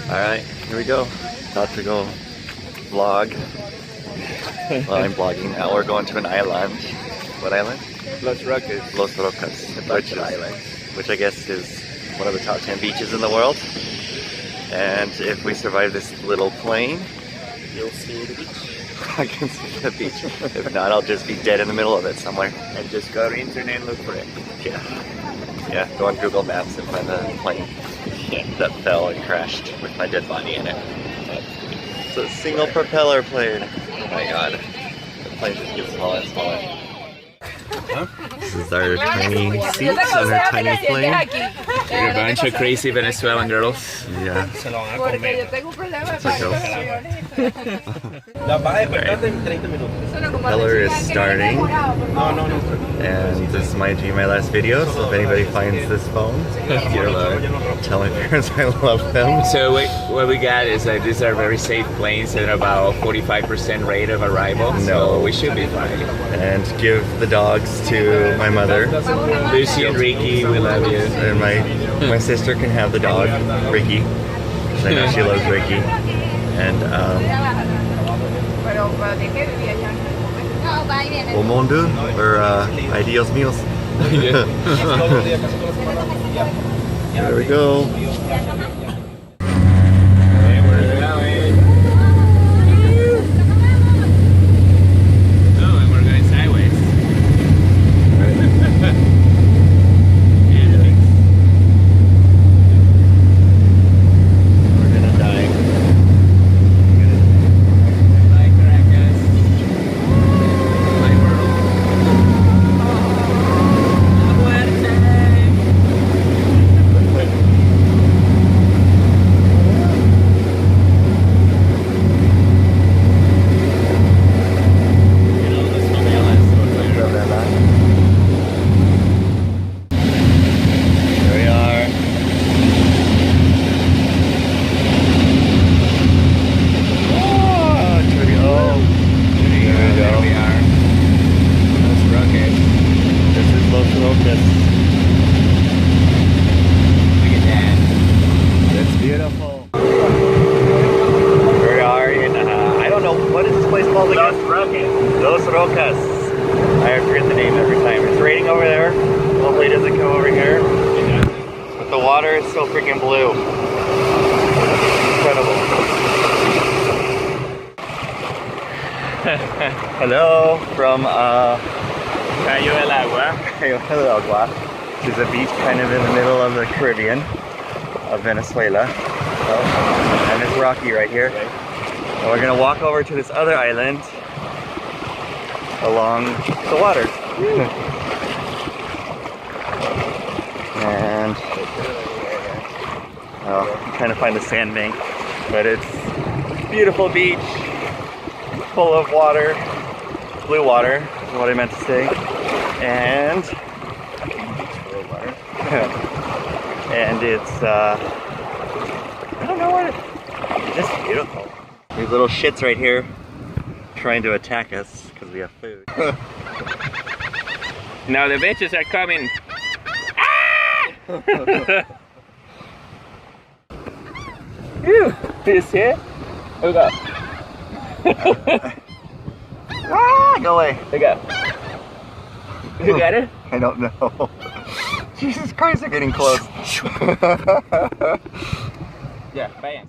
Alright, here we go. About to go vlog. Well, I'm vlogging now. We're going to an island. What island? Los Roques. Los Rocas, which I guess is one of the top 10 beaches in the world. And if we survive this little plane, You'll see the beach. I can see the beach. If not, I'll just be dead in the middle of it somewhere. And just go to internet and look for it. Yeah, go on Google Maps and find the plane that fell and crashed with my dead body in it. It's a single propeller plane. Oh my god. The plane just gets smaller and smaller. This is our tiny seats on our tiny plane. A bunch of crazy Venezuelan girls. Yeah. It's like propeller is starting. And this might be my last video, so if anybody finds this phone, tell my parents I love them. So what we got is that these are very safe planes at about 45% rate of arrival. So we should be fine. And give the dogs to my mother. Lucy and Ricky, we love you. And my sister can have the dog, Ricky. I know she loves Ricky. And Au monde, or ideals meals. There we go. Los Rocas. I forget the name every time. It's raining over there. Hopefully it doesn't come over here. But the water is so freaking blue. Incredible. Hello from Cayo del Agua. Cayo del Agua, which is a beach kind of in the middle of the Caribbean of Venezuela. And it's rocky right here. And we're gonna walk over to this other island along the water. And I'm trying to find the sandbank, but it's a beautiful beach, full of water, blue water is what I meant to say. And and it's I don't know what it's just beautiful. These little shits right here trying to attack us because we have food. Now the bitches are coming. You see it? Here we go. Go away. Here we go. You got it? I don't know. Jesus Christ, they're getting close. Yeah, bam.